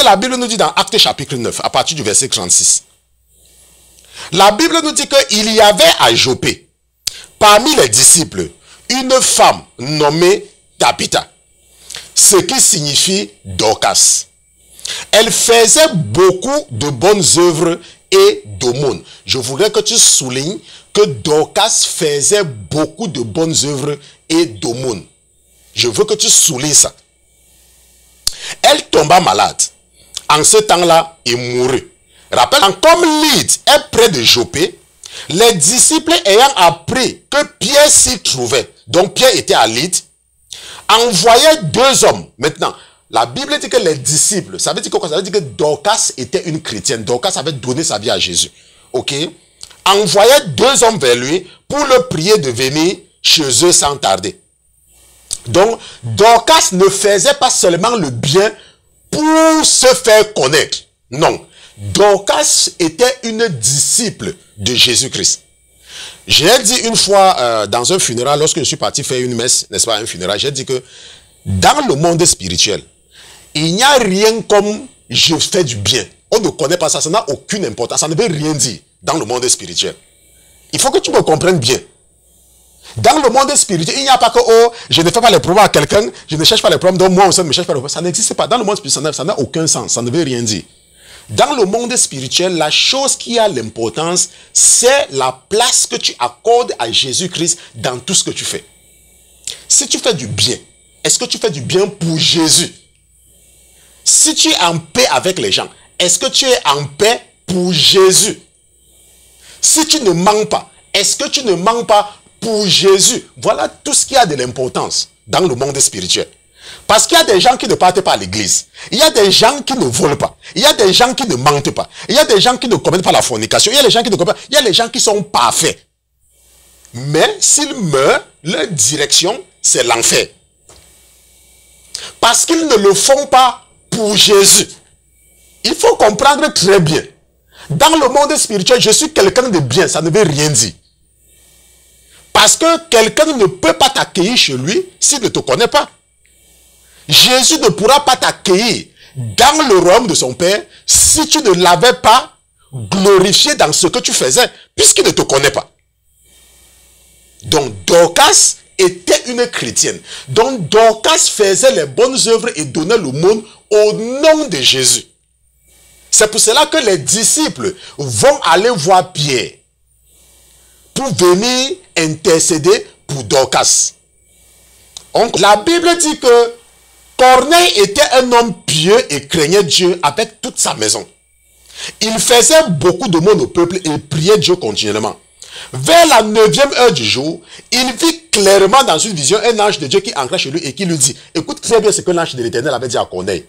la Bible nous dit dans Actes chapitre 9, à partir du verset 36. La Bible nous dit qu'il y avait à Joppé, parmi les disciples, une femme nommée Tabitha, ce qui signifie Dorcas. Elle faisait beaucoup de bonnes œuvres et d'aumônes. Je voudrais que tu soulignes que Dorcas faisait beaucoup de bonnes œuvres et d'aumônes. Je veux que tu soulignes ça. Elle tomba malade. En ce temps-là, elle mourut. Rappelle, comme Lydde est près de Joppé, les disciples ayant appris que Pierre s'y trouvait, donc Pierre était à Lydde, envoyaient 2 hommes. Maintenant, la Bible dit que les disciples, ça veut dire quoi? Ça veut dire que Dorcas était une chrétienne. Dorcas avait donné sa vie à Jésus. Ok? Envoyaient 2 hommes vers lui pour le prier de venir chez eux sans tarder. Donc, Dorcas ne faisait pas seulement le bien pour se faire connaître. Non. Dorcas était une disciple de Jésus-Christ. J'ai dit une fois dans un funérail, lorsque je suis parti faire une messe, n'est-ce pas, un funérail, j'ai dit que dans le monde spirituel, il n'y a rien comme je fais du bien. On ne connaît pas ça, ça n'a aucune importance, ça ne veut rien dire dans le monde spirituel. Il faut que tu me comprennes bien. Dans le monde spirituel, il n'y a pas que, oh, je ne fais pas les problèmes à quelqu'un, je ne cherche pas les problèmes, donc moi aussi, je ne cherche pas les problèmes. Ça n'existe pas. Dans le monde spirituel, ça n'a aucun sens, ça ne veut rien dire. Dans le monde spirituel, la chose qui a l'importance, c'est la place que tu accordes à Jésus-Christ dans tout ce que tu fais. Si tu fais du bien, est-ce que tu fais du bien pour Jésus? Si tu es en paix avec les gens, est-ce que tu es en paix pour Jésus? Si tu ne mens pas, est-ce que tu ne mens pas pour Jésus? Voilà tout ce qui a de l'importance dans le monde spirituel. Parce qu'il y a des gens qui ne partent pas à l'église. Il y a des gens qui ne volent pas. Il y a des gens qui ne mentent pas. Il y a des gens qui ne commettent pas la fornication. Il y a des gens qui ne commettent pas. Il y a des gens qui sont parfaits. Mais s'ils meurent, leur direction, c'est l'enfer. Parce qu'ils ne le font pas pour Jésus. Il faut comprendre très bien. Dans le monde spirituel, je suis quelqu'un de bien. Ça ne veut rien dire. Parce que quelqu'un ne peut pas t'accueillir chez lui s'il ne te connaît pas. Jésus ne pourra pas t'accueillir dans le royaume de son Père si tu ne l'avais pas glorifié dans ce que tu faisais, puisqu'il ne te connaît pas. Donc Dorcas était une chrétienne. Donc Dorcas faisait les bonnes œuvres et donnait l'aumône au nom de Jésus. C'est pour cela que les disciples vont aller voir Pierre pour venir intercéder pour Dorcas. Donc la Bible dit que Corneille était un homme pieux et craignait Dieu avec toute sa maison. Il faisait beaucoup de monde au peuple et priait Dieu continuellement. Vers la 9e heure du jour, il vit clairement dans une vision un ange de Dieu qui entrait chez lui et qui lui dit, écoute très bien ce que l'ange de l'Éternel avait dit à Corneille.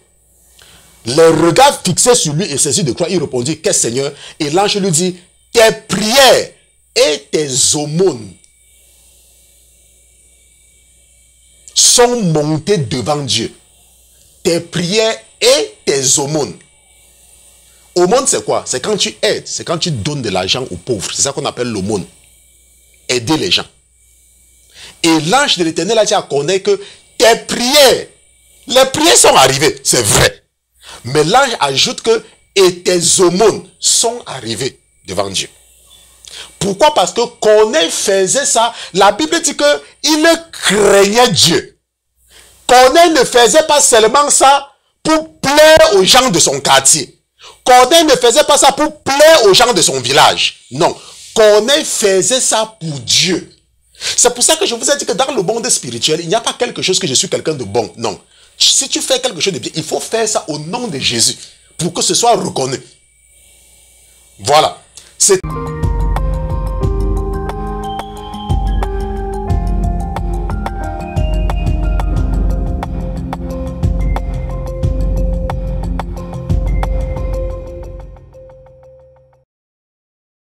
Les regards fixés sur lui et saisi de croix, il répondit, qu'est-ce Seigneur? Et l'ange lui dit, tes prières et tes aumônes sont montées devant Dieu. Tes prières et tes aumônes. Aumône, c'est quoi? C'est quand tu aides, c'est quand tu donnes de l'argent aux pauvres. C'est ça qu'on appelle l'aumône. Aider les gens. Et l'ange de l'Éternel a dit à Corneille que tes prières, les prières sont arrivées, c'est vrai. Mais l'ange ajoute que et tes aumônes sont arrivées devant Dieu. Pourquoi? Parce que Corneille faisait ça. La Bible dit qu'il craignait Dieu. Corneille ne faisait pas seulement ça pour plaire aux gens de son quartier. Corneille ne faisait pas ça pour plaire aux gens de son village. Non. Corneille faisait ça pour Dieu. C'est pour ça que je vous ai dit que dans le monde spirituel, il n'y a pas quelque chose que je suis quelqu'un de bon. Non. Si tu fais quelque chose de bien, il faut faire ça au nom de Jésus pour que ce soit reconnu. Voilà. C'est...